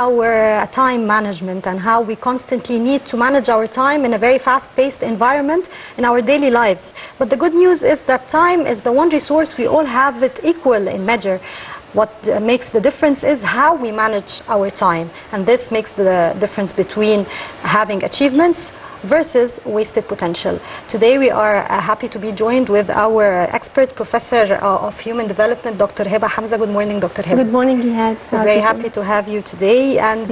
our time management and how we constantly need to manage our time in a very fast-paced environment in our daily lives. But the good news is that time is the one resource we all have it equal in measure. What makes the difference is how we manage our time, and this makes the difference between having achievements versus wasted potential. Today we are happy to be joined with our expert professor of human development, Dr. Heba Hamza. Good morning, Dr. Heba. Good morning, Jihad. We're very happy to have you today, and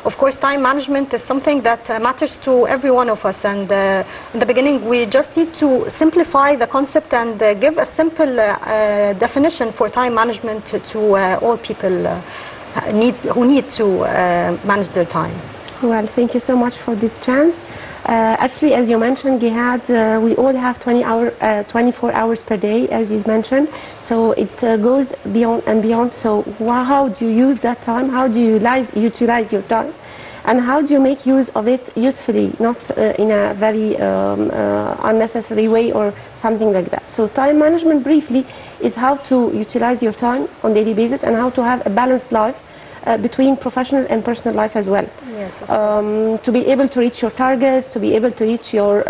of course time management is something that matters to every one of us, and in the beginning we just need to simplify the concept and give a simple definition for time management to all people who need to manage their time. Well, thank you so much for this chance. Actually, as you mentioned, Jihad, we all have 24 hours per day, as you mentioned. So it goes beyond and beyond. So how do you use that time? How do you utilize your time? And how do you make use of it usefully, not in a very unnecessary way or something like that. So time management, briefly, is how to utilize your time on a daily basis and how to have a balanced life between professional and personal life as well. Yes, of course. To be able to reach your targets, to be able to reach your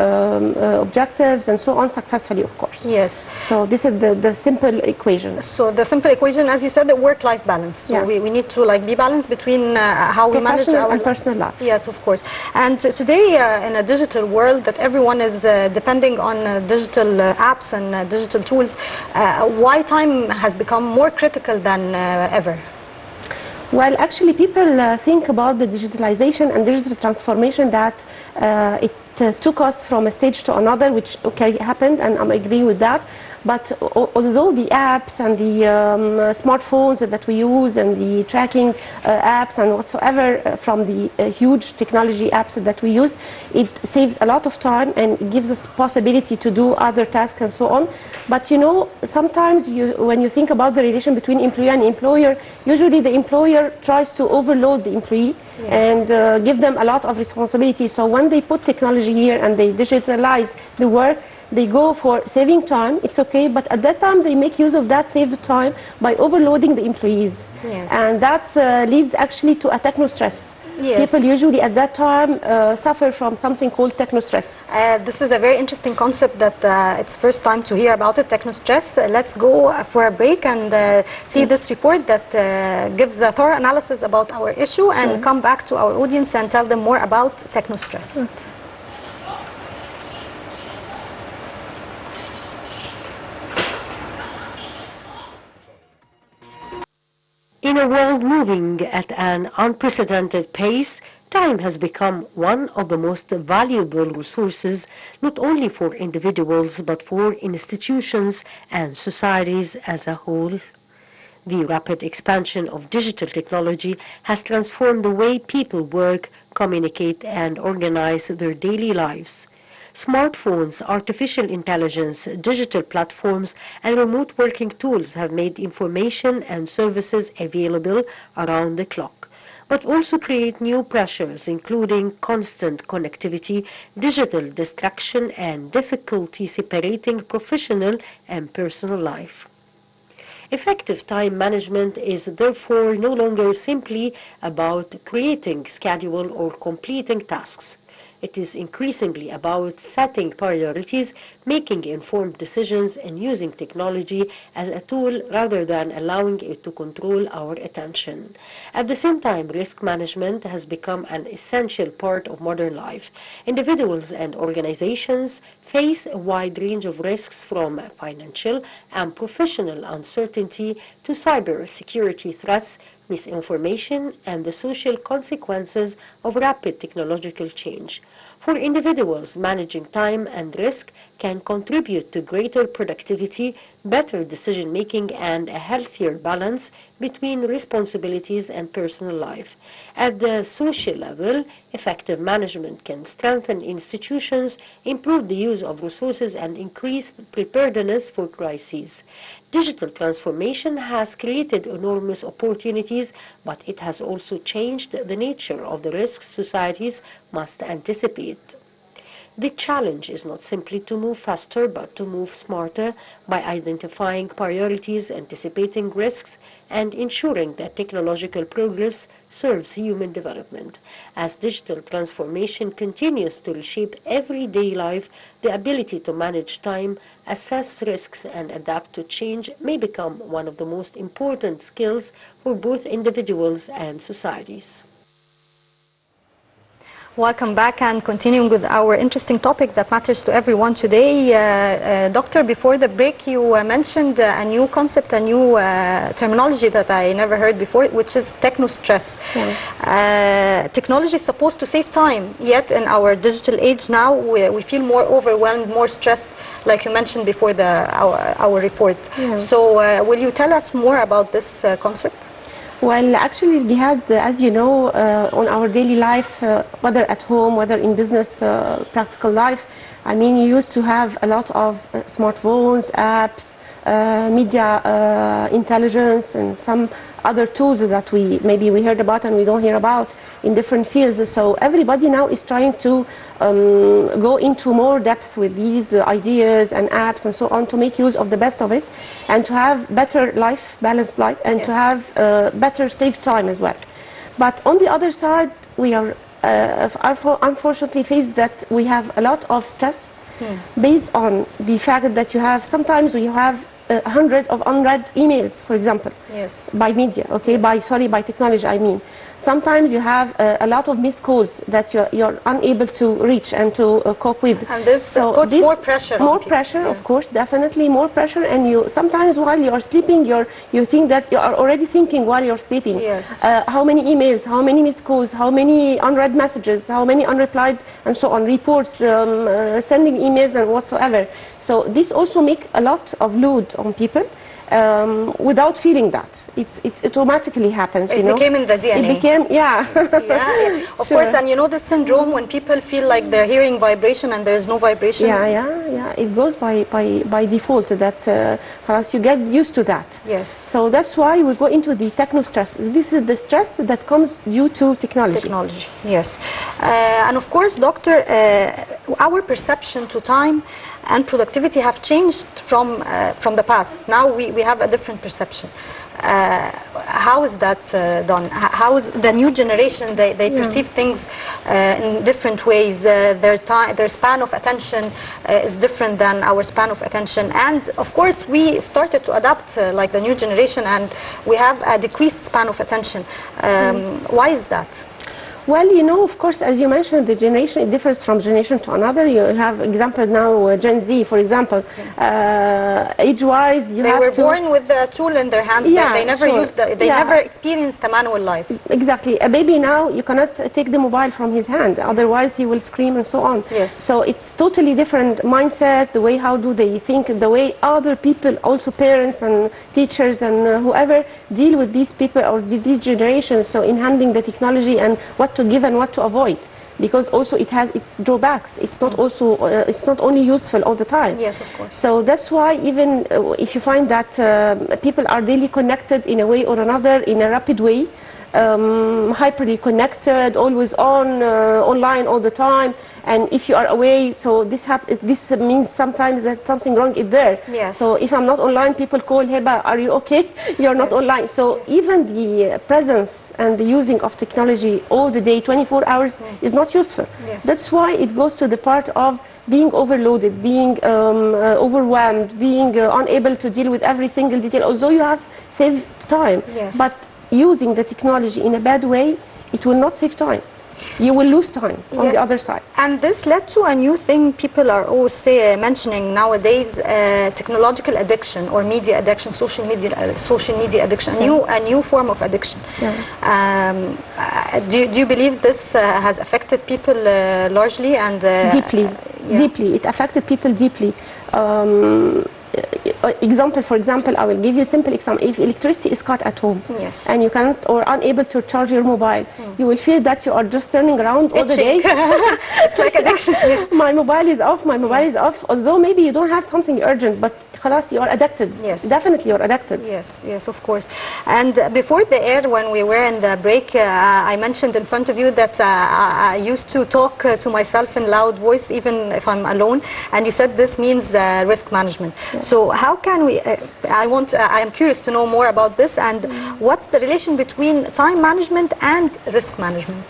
objectives and so on successfully, of course. Yes. So this is the simple equation. So the simple equation, as you said, the work-life balance. So yeah. we need to be balanced between how we manage our and personal life. Yes, of course. And today in a digital world that everyone is depending on digital apps and digital tools, why time has become more critical than ever? Well, actually, people think about the digitalization and digital transformation that it took us from a stage to another, which happened, and I'm agreeing with that. But although the apps and the smartphones that we use and the tracking apps and whatsoever from the huge technology apps that we use, it saves a lot of time and gives us possibility to do other tasks and so on. But you know, sometimes when you think about the relation between employee and employer, usually the employer tries to overload the employee. Yes. And give them a lot of responsibility. So when they put technology here and they digitalize the work, they go for saving time, it's okay, but at that time they make use of that saved time by overloading the employees. Yes. And that leads actually to a techno-stress. Yes. People usually at that time suffer from something called techno-stress. This is a very interesting concept that it's first time to hear about it, techno-stress. Let's go for a break and see this report that gives a thorough analysis about our issue and come back to our audience and tell them more about techno-stress. In a world moving at an unprecedented pace, time has become one of the most valuable resources, not only for individuals but for institutions and societies as a whole. The rapid expansion of digital technology has transformed the way people work, communicate, and organize their daily lives. Smartphones, artificial intelligence, digital platforms, and remote working tools have made information and services available around the clock, but also create new pressures, including constant connectivity, digital distraction, and difficulty separating professional and personal life. Effective time management is therefore no longer simply about creating schedule or completing tasks. It is increasingly about setting priorities, making informed decisions, and using technology as a tool rather than allowing it to control our attention. At the same time, risk management has become an essential part of modern life. Individuals and organizations face a wide range of risks, from financial and professional uncertainty to cyber security threats, misinformation, and the social consequences of rapid technological change. For individuals, managing time and risk can contribute to greater productivity, better decision-making, and a healthier balance between responsibilities and personal life. At the social level, effective management can strengthen institutions, improve the use of resources, and increase preparedness for crises. Digital transformation has created enormous opportunities, but it has also changed the nature of the risks societies must anticipate. The challenge is not simply to move faster, but to move smarter by identifying priorities, anticipating risks, and ensuring that technological progress serves human development. As digital transformation continues to reshape everyday life, the ability to manage time, assess risks, and adapt to change may become one of the most important skills for both individuals and societies. Welcome back, and continuing with our interesting topic that matters to everyone today. Doctor, before the break you mentioned a new concept, a new terminology that I never heard before, which is techno-stress. Yeah. Technology is supposed to save time, yet in our digital age now we feel more overwhelmed, more stressed, like you mentioned before our report. Yeah. So will you tell us more about this concept? Well, actually, Jihad, as you know, on our daily life, whether at home, whether in business, practical life, I mean, you used to have a lot of smartphones, apps, media intelligence, and some other tools that maybe we heard about and we don't hear about in different fields. So everybody now is trying to go into more depth with these ideas and apps and so on to make use of the best of it and to have better life, balanced life, and yes, to have better saved time as well. But on the other side, we are unfortunately faced that we have a lot of stress based on the fact that you have, sometimes we have hundreds of unread emails, for example, yes, by media, okay, yes, by technology, I mean. Sometimes you have a lot of missed calls that you're unable to reach and to cope with. And this puts more pressure on people. More pressure, yeah, of course, definitely more pressure. And you sometimes while you're sleeping, you think that you are already thinking while you're sleeping. Yes. How many emails, how many missed calls, how many unread messages, how many unreplied, and so on, reports, sending emails and whatsoever. So this also makes a lot of load on people. Without feeling that. It automatically happens, you know. It became in the DNA. It became, yeah. Yeah, of course, and you know the syndrome when people feel like they're hearing vibration and there is no vibration? Yeah. It goes by default that you get used to that. Yes. So that's why we go into the techno-stress. This is the stress that comes due to technology. Technology, yes. And of course, Doctor, our perception to time and productivity have changed from the past. Now we have a different perception. How is that done? How is the new generation, they perceive things in different ways. Their span of attention is different than our span of attention. And of course we started to adapt like the new generation, and we have a decreased span of attention. Why is that? Well, you know, of course, as you mentioned, the generation, it differs from generation to another. You have example now, Gen Z, for example. Age-wise, they were born with the tool in their hands. Yeah, they never used they never experienced the manual life. Exactly. A baby now, you cannot take the mobile from his hand, otherwise he will scream and so on. Yes. So it's totally different mindset, the way how do they think, the way other people, also parents and teachers and whoever deal with these people or with these generations. So in handling the technology and what to give and what to avoid, because also it has its drawbacks. It's not also it's not only useful all the time. Yes, of course. So that's why even if you find that people are daily connected in a way or another, in a rapid way, hyperly connected, always on, online all the time. And if you are away, so this means sometimes that something wrong is there. Yes. So if I'm not online, people call, Heba, are you okay? You're not online. So even the presence and the using of technology all the day, 24 hours, is not useful. Yes. That's why it goes to the part of being overloaded, being overwhelmed, being unable to deal with every single detail, although you have saved time. Yes. But using the technology in a bad way, it will not save time. You will lose time on the other side. And this led to a new thing people are always mentioning nowadays, technological addiction or media addiction, social media addiction, a new form of addiction. Do you believe this has affected people largely and deeply? It affected people deeply. For example, I will give you a simple example. If electricity is cut at home, and you cannot or unable to charge your mobile, you will feel that you are just turning around all the day. It's like addiction. My mobile is off, my mobile is off. Although maybe you don't have something urgent, but خلاص you are addicted. Yes. Definitely you're addicted. Yes, yes, of course. And before the air, when we were in the break, I mentioned in front of you that I used to talk to myself in loud voice, even if I'm alone. And you said this means risk management. Yeah. So how can we? I am curious to know more about this. And what's the relation between time management and risk management?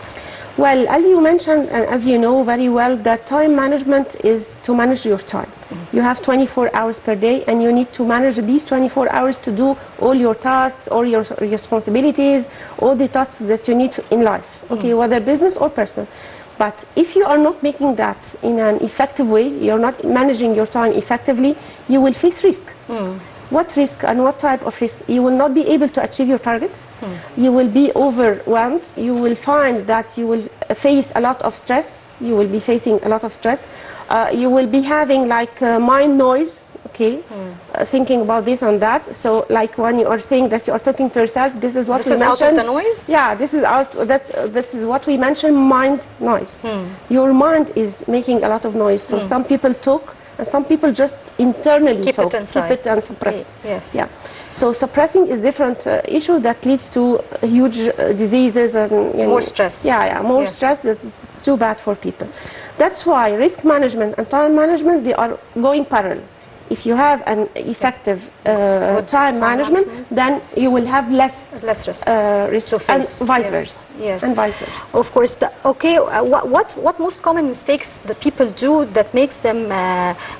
Well, as you mentioned, and as you know very well, that time management is to manage your time. You have 24 hours per day, and you need to manage these 24 hours to do all your tasks, all your responsibilities, all the tasks that you need in life, okay, whether business or personal. But if you are not making that in an effective way, you're not managing your time effectively, you will face risk. What risk and what type of risk? You will not be able to achieve your targets. You will be overwhelmed. You will find that you will face a lot of stress. You will be facing a lot of stress. You will be having like mind noise, okay, thinking about this and that. So like when you are saying that you are talking to yourself, this is what we mentioned. This is out of the noise? Yeah, this is what we mentioned, mind noise. Your mind is making a lot of noise. So some people talk and some people just internally keep talk. It inside. Keep it and suppress. Yes. Yeah. So suppressing is different issue that leads to huge diseases and more stress. Yeah, more stress. That is too bad for people. That's why risk management and time management, they are going parallel. If you have an effective time management, then you will have less risk and vice versa. Yes. And vice versa. Of course. Okay. What most common mistakes that people do that makes them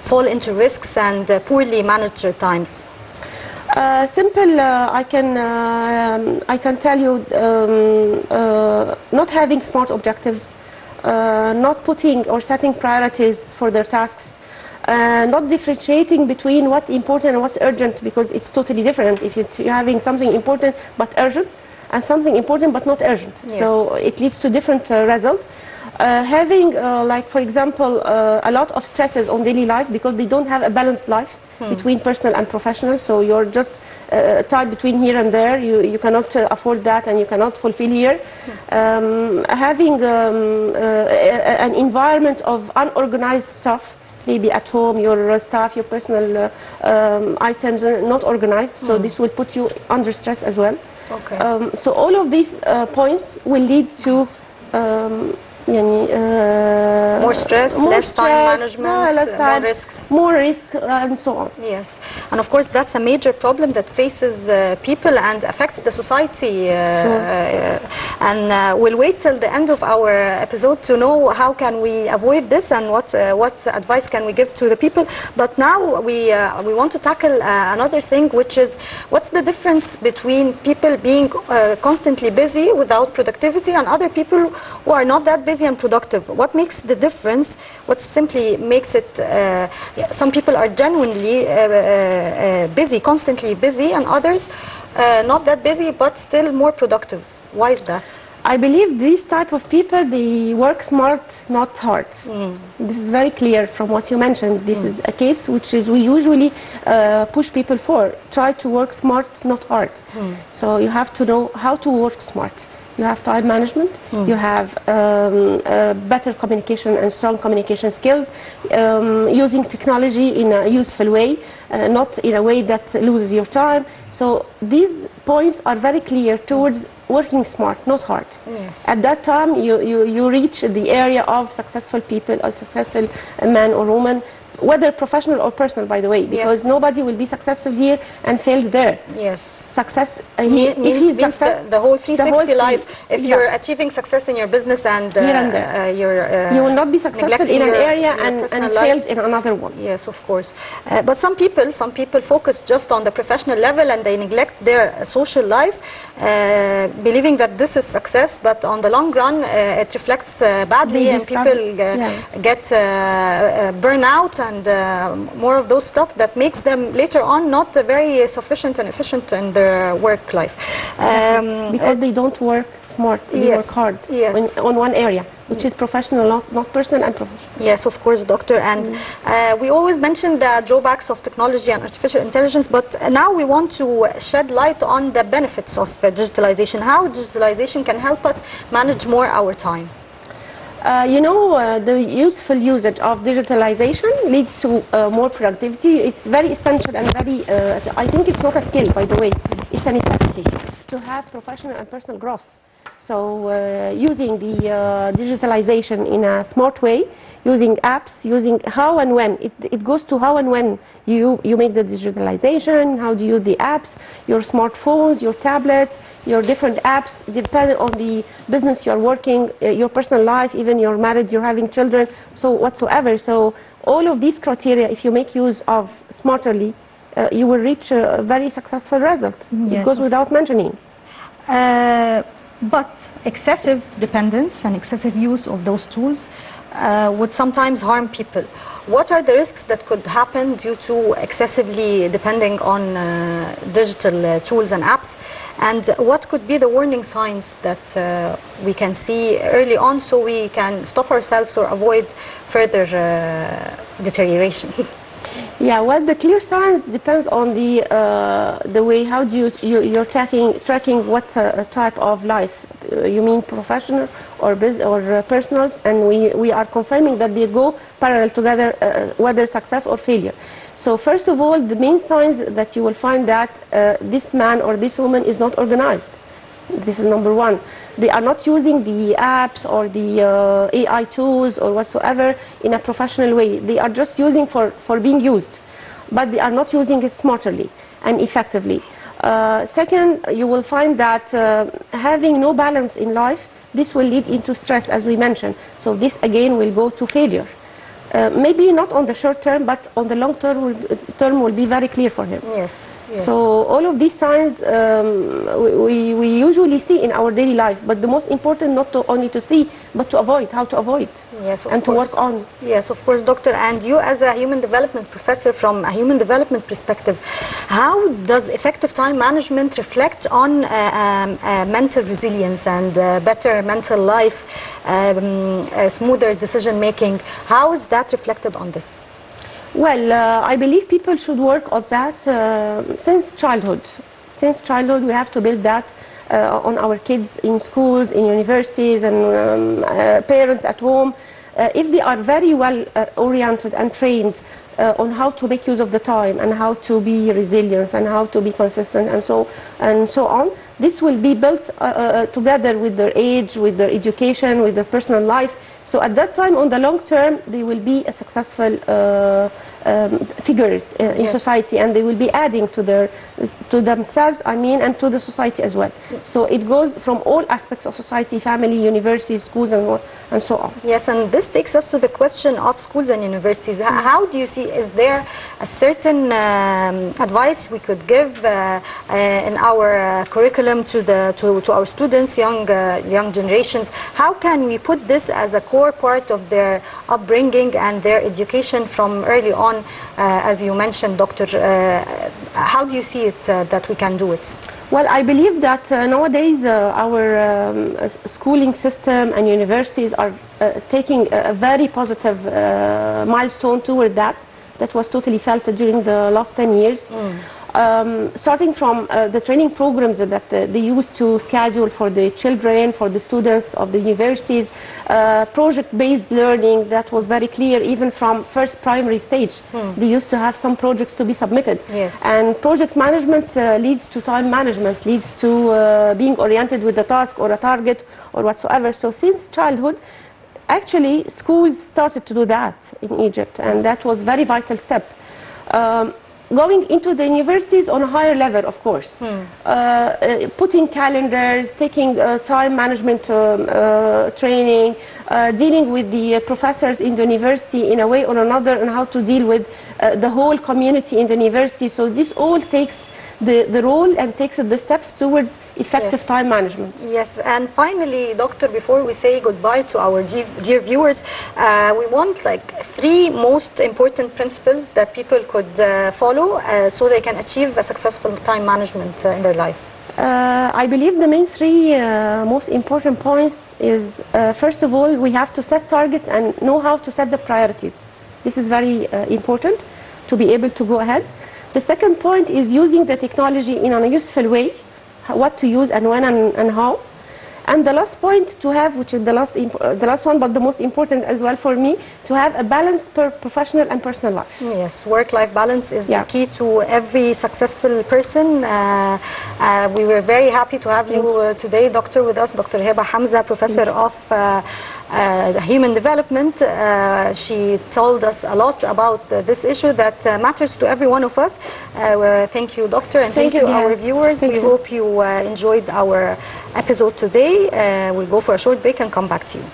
fall into risks and poorly manage their times? Simple. I can tell you, not having smart objectives, not putting or setting priorities for their tasks, not differentiating between what's important and what's urgent, because it's totally different. If you're having something important but urgent, and something important but not urgent, so it leads to different results. Having, like for example, a lot of stresses on daily life because they don't have a balanced life between personal and professional. So you're just tied between here and there. You cannot afford that and you cannot fulfill here. Having an environment of unorganized stuff, maybe at home, your stuff, your personal items not organized, so this will put you under stress as well. Okay. So all of these points will lead to more stress, less time management, more risks. More risk and so on. Yes, and of course that's a major problem that faces people and affects the society. And we'll wait till the end of our episode to know how can we avoid this and what advice can we give to the people. But now we want to tackle another thing, which is what's the difference between people being constantly busy without productivity and other people who are not that busy and productive. What makes the difference? What simply makes it? Some people are genuinely busy, constantly busy, and others not that busy but still more productive. Why is that? I believe these type of people, they work smart, not hard. This is very clear from what you mentioned. This is a case which is we usually push people for. Try to work smart, not hard. So you have to know how to work smart. You have time management, you have better communication and strong communication skills, using technology in a useful way, not in a way that loses your time. So these points are very clear towards working smart, not hard. Yes. At that time, you reach the area of successful people or successful man or woman, whether professional or personal, by the way, because nobody will be successful here and fail there. Yes. Success means the whole 360 life. If you're achieving success in your business and you will not be successful in an area and failed in another one. Yes, of course. But some people focus just on the professional level and they neglect their social life, believing that this is success. But on the long run, it reflects badly, and people get burnout and more of those stuff that makes them later on not very sufficient and efficient in their work life. Because they don't work smart, they work hard on one area, which is professional, not personal and professional. Yes, of course, doctor. And we always mention the drawbacks of technology and artificial intelligence, but now we want to shed light on the benefits of digitalization, how digitalization can help us manage more our time. The useful usage of digitalization leads to more productivity. It's very essential and very, I think it's not a skill, by the way, it's a necessity to have professional and personal growth. So using the digitalization in a smart way, using apps, using how and when, it goes to how and when you make the digitalization, how do you use the apps, your smartphones, your tablets, your different apps, depending on the business you're working, your personal life, even you're married, you're having children, so whatsoever. So all of these criteria, if you make use of smarterly, you will reach a very successful result. Yes, it goes without mentioning. But excessive dependence and excessive use of those tools would sometimes harm people. What are the risks that could happen due to excessively depending on digital tools and apps? And what could be the warning signs that we can see early on so we can stop ourselves or avoid further deterioration? Yeah, well, the clear signs depends on the way how do you're tracking what type of life. You mean professional or business or personal, and we are confirming that they go parallel together, whether success or failure. So first of all, the main signs that you will find that this man or this woman is not organized. This is number one. They are not using the apps or the AI tools or whatsoever in a professional way. They are just using for being used, but they are not using it smartly and effectively. Second, you will find that having no balance in life, this will lead into stress, as we mentioned. So this again will go to failure. Maybe not on the short term, but on the long term will be very clear for him. Yes. Yes. So all of these signs we usually see in our daily life, but the most important not to only to see, but to avoid, how to avoid, yes, and course. to work on. Yes, of course, doctor. And you as a human development professor, from a human development perspective, how does effective time management reflect on mental resilience and better mental life, smoother decision making? How is that reflected on this? Well, I believe people should work on that since childhood. Since childhood, we have to build that on our kids in schools, in universities, and parents at home. If they are very well oriented and trained on how to make use of the time and how to be resilient and how to be consistent and so on, this will be built together with their age, with their education, with their personal life. So at that time, on the long term, they will be a successful figures in society, and they will be adding to themselves, and to the society as well. So it goes from all aspects of society, family, universities, schools, and so on. Yes, and this takes us to the question of schools and universities. How do you see, is there a certain advice we could give in our curriculum to our students, young generations? How can we put this as a core part of their upbringing and their education from early on, as you mentioned, Doctor? How do you see it that we can do it? Well, I believe that nowadays our schooling system and universities are taking a very positive milestone toward that. That was totally felt during the last 10 years. Starting from the training programs that they used to schedule for the children, for the students of the universities, project-based learning that was very clear even from first primary stage. They used to have some projects to be submitted. Yes. And project management leads to time management, leads to being oriented with a task or a target or whatsoever. So since childhood, actually schools started to do that in Egypt, and that was a very vital step. Going into the universities on a higher level, of course, putting calendars, taking time management training, dealing with the professors in the university in a way or another, and how to deal with the whole community in the university. So this all takes the role and takes the steps towards effective time management. Yes, and finally, Doctor, before we say goodbye to our dear viewers, we want like 3 most important principles that people could follow so they can achieve a successful time management in their lives. I believe the main 3 most important points is, first of all, we have to set targets and know how to set the priorities. This is very important to be able to go ahead. The second point is using the technology in a useful way, what to use and when and how. And the last point to have, which is the last one, but the most important as well for me, to have a balanced professional and personal life. Yes, work-life balance is Yeah. the key to every successful person. We were very happy to have you today, Doctor, with us, Dr. Heba Hamza, Professor of Human Development. She told us a lot about this issue that matters to every one of us. Thank you, Doctor, and thank you, our viewers. We hope you enjoyed our episode today. We'll go for a short break and come back to you.